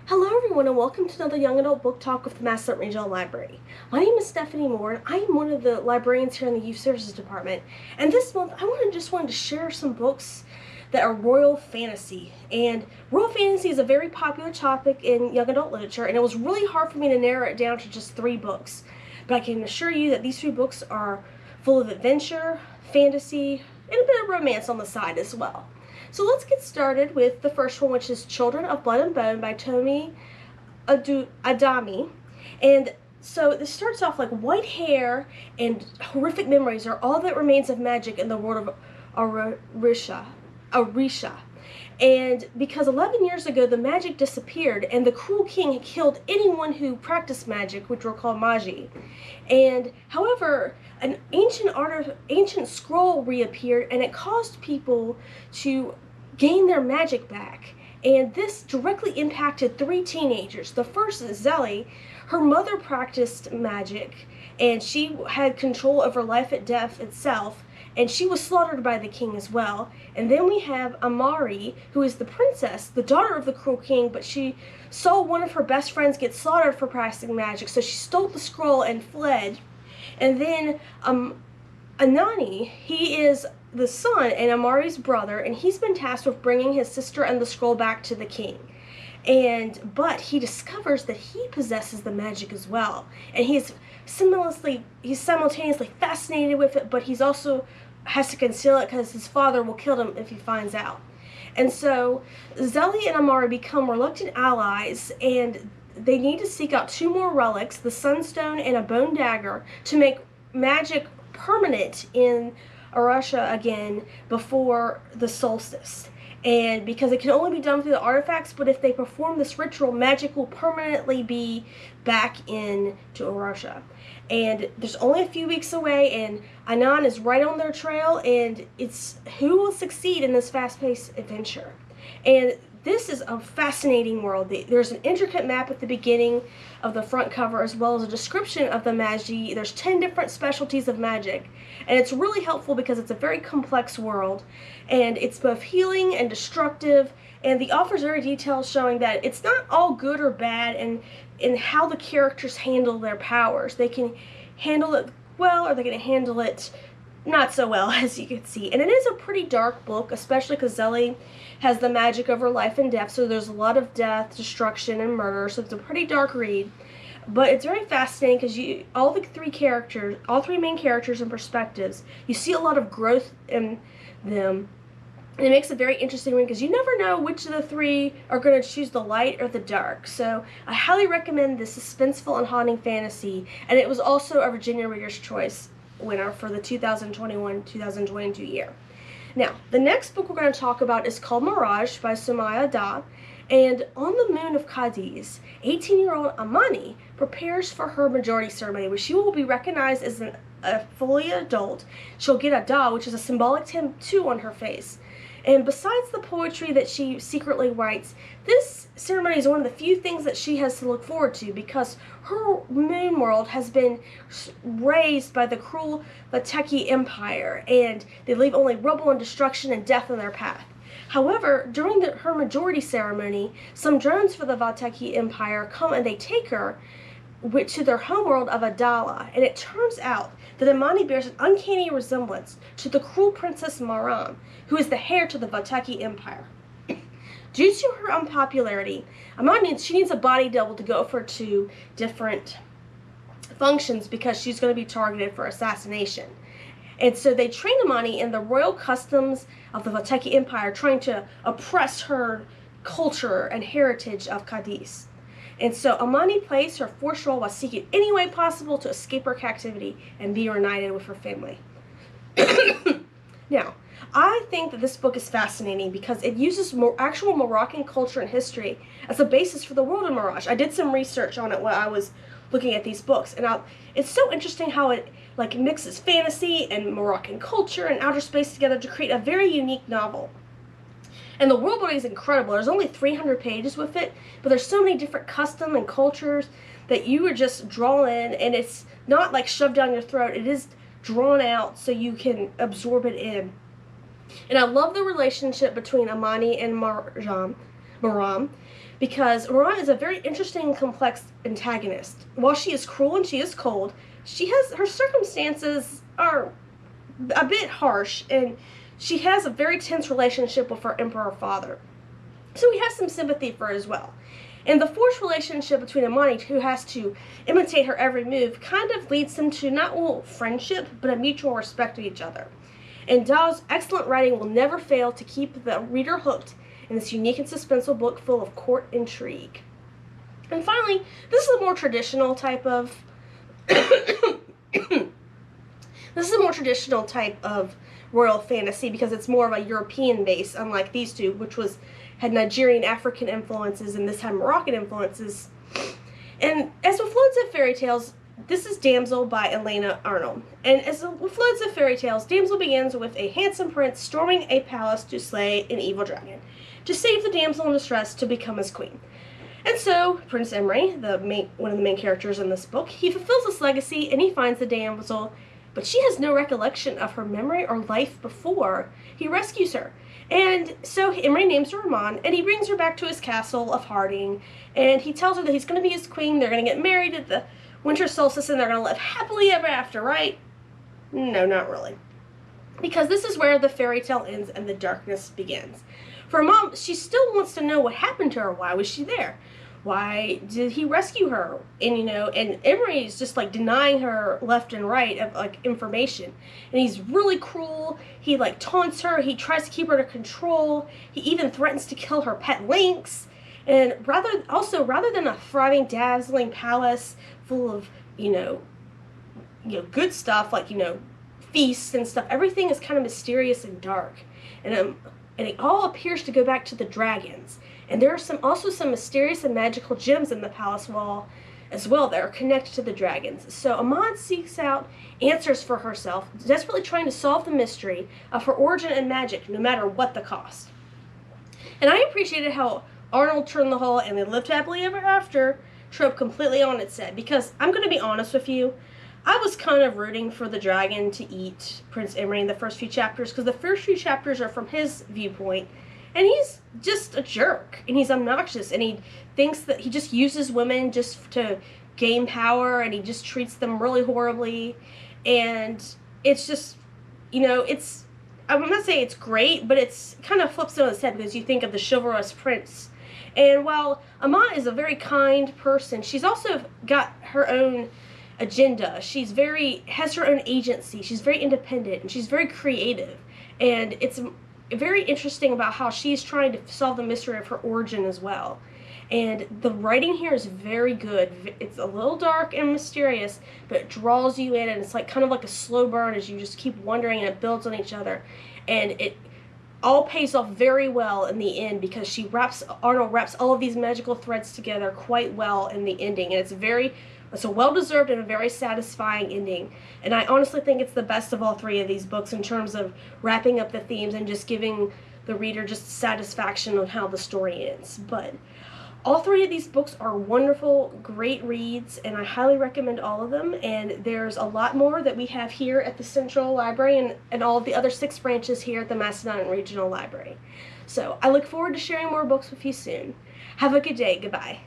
Hello everyone and welcome to another Young Adult Book Talk with the Massillon Regional Library. My name is Stephani Moore and I am one of the librarians here in the Youth Services Department. And this month I wanted to share some books that are royal fantasy. And royal fantasy is a very popular topic in young adult literature, and it was really hard for me to narrow it down to just 3 books. But I can assure you that these 3 books are full of adventure, fantasy, and a bit of romance on the side as well. So let's get started with the first one, which is Children of Blood and Bone by Tomi Adeyemi. And so this starts off like white hair and horrific memories are all that remains of magic in the world of Orisha. And because 11 years ago the magic disappeared and the cruel king had killed anyone who practiced magic, which were called magi. And however, an ancient scroll reappeared and it caused people to gain their magic back. And this directly impacted 3 teenagers. The first is Zelly. Her mother practiced magic and she had control over life and death itself, and she was slaughtered by the king as well. And then we have Amari, who is the princess, the daughter of the cruel king, but she saw one of her best friends get slaughtered for practicing magic, so she stole the scroll and fled. And then Anani, he is the son and Amari's brother, and he's been tasked with bringing his sister and the scroll back to the king. But he discovers that he possesses the magic as well, and he's simultaneously fascinated with it, but he's also has to conceal it because his father will kill him if he finds out. And so Zelly and Amari become reluctant allies, and they need to seek out 2 more relics, the Sunstone and a bone dagger, to make magic permanent in Arusha again before the solstice. And because it can only be done through the artifacts, but if they perform this ritual, magic will permanently be back into Arusha. And there's only a few weeks away, and Anan is right on their trail, and it's who will succeed in this fast-paced adventure. And this is a fascinating world. There's an intricate map at the beginning of the front cover, as well as a description of the magi. There's 10 different specialties of magic, and it's really helpful because it's a very complex world, and it's both healing and destructive, and the author's very detailed, showing that it's not all good or bad, and in how the characters handle their powers. They can handle it well, or they can handle it not so well, as you can see. And it is a pretty dark book, especially because Zelly has the magic over life and death, so there's a lot of death, destruction, and murder, so it's a pretty dark read. But it's very fascinating because all 3 main characters and perspectives, you see a lot of growth in them. And it makes it very interesting because you never know which of the 3 are going to choose the light or the dark. So I highly recommend this suspenseful and haunting fantasy, and it was also a Virginia Reader's Choice winner for the 2021-2022 year. Now, the next book we're going to talk about is called Mirage by Somaiya Daud. And on the moon of Cadiz, 18-year-old Amani prepares for her majority ceremony, where she will be recognized as a fully adult. She'll get a da, which is a symbolic tattoo on her face. And besides the poetry that she secretly writes, this ceremony is one of the few things that she has to look forward to, because her moon world has been razed by the cruel Vateki Empire, and they leave only rubble and destruction and death in their path. However, during her majority ceremony, some drones for the Vateki Empire come and they take her to their homeworld of Adala, and it turns out that Amani bears an uncanny resemblance to the cruel Princess Maram, who is the heir to the Vateki Empire. Due to her unpopularity, Amani needs a body double to go for 2 different functions because she's going to be targeted for assassination. And so they train Amani in the royal customs of the Vateki Empire, trying to oppress her culture and heritage of Cadiz. And so Amani plays her forced role while seeking any way possible to escape her captivity and be reunited with her family. Now, I think that this book is fascinating because it uses actual Moroccan culture and history as a basis for the world of Mirage. I did some research on it while I was looking at these books, and it's so interesting how it mixes fantasy and Moroccan culture and outer space together to create a very unique novel. And the world building is incredible. There's only 300 pages with it, but there's so many different customs and cultures that you would just draw in, and it's not like shoved down your throat. It is drawn out so you can absorb it in. And I love the relationship between Amani and Maram, because Maram is a very interesting and complex antagonist. While she is cruel and she is cold, her circumstances are a bit harsh, and she has a very tense relationship with her emperor father. So we have some sympathy for her as well. And the forced relationship between Amani, who has to imitate her every move, kind of leads them to not only friendship, but a mutual respect of each other. And Daud's excellent writing will never fail to keep the reader hooked in this unique and suspenseful book full of court intrigue. And finally, this is a more traditional type of royal fantasy, because it's more of a European base, unlike these two, which had Nigerian African influences, and this had Moroccan influences. And as with loads of fairy tales, this is Damsel by Elana Arnold. And as with loads of fairy tales, Damsel begins with a handsome prince storming a palace to slay an evil dragon, to save the damsel in distress to become his queen. And so, Prince Emery, one of the main characters in this book, he fulfills this legacy and he finds the damsel, but she has no recollection of her memory or life before he rescues her. And so Emery names her Ramon, and he brings her back to his castle of Harding, and he tells her that he's going to be his queen. They're going to get married at the winter solstice, and they're going to live happily ever after, right? No, not really. Because this is where the fairy tale ends and the darkness begins. For Mom, she still wants to know what happened to her. Why was she there? Why did he rescue her? And, and Emery is just, denying her left and right of, information. And he's really cruel. He, taunts her. He tries to keep her to control. He even threatens to kill her pet lynx. And rather than a thriving, dazzling palace full of, good stuff, feasts and stuff, everything is kind of mysterious and dark. And it all appears to go back to the dragons. And there are also some mysterious and magical gems in the palace wall as well that are connected to the dragons. So Amand seeks out answers for herself, desperately trying to solve the mystery of her origin and magic, no matter what the cost. And I appreciated how Arnold turned the whole "and they lived happily ever after" trope completely on its head, because I'm going to be honest with you, I was kind of rooting for the dragon to eat Prince Emery in the first few chapters, because the first few chapters are from his viewpoint, and he's just a jerk, and he's obnoxious, and he thinks that he just uses women just to gain power, and he just treats them really horribly, and it's just, I'm not saying it's great, but it's kind of flips on its head, because you think of the chivalrous prince. And while Ama is a very kind person, she's also got her own agenda. Has her own agency. She's very independent, and she's very creative. And it's very interesting about how she's trying to solve the mystery of her origin as well. And the writing here is very good. It's a little dark and mysterious, but it draws you in, and it's kind of like a slow burn as you just keep wondering, and it builds on each other. And it all pays off very well in the end, because Arnold wraps all of these magical threads together quite well in the ending. And it's a well-deserved and a very satisfying ending. And I honestly think it's the best of all three of these books in terms of wrapping up the themes and just giving the reader just satisfaction on how the story ends. But all three of these books are wonderful, great reads, and I highly recommend all of them. And there's a lot more that we have here at the Central Library and all of the other 6 branches here at the Macedon Regional Library. So I look forward to sharing more books with you soon. Have a good day. Goodbye.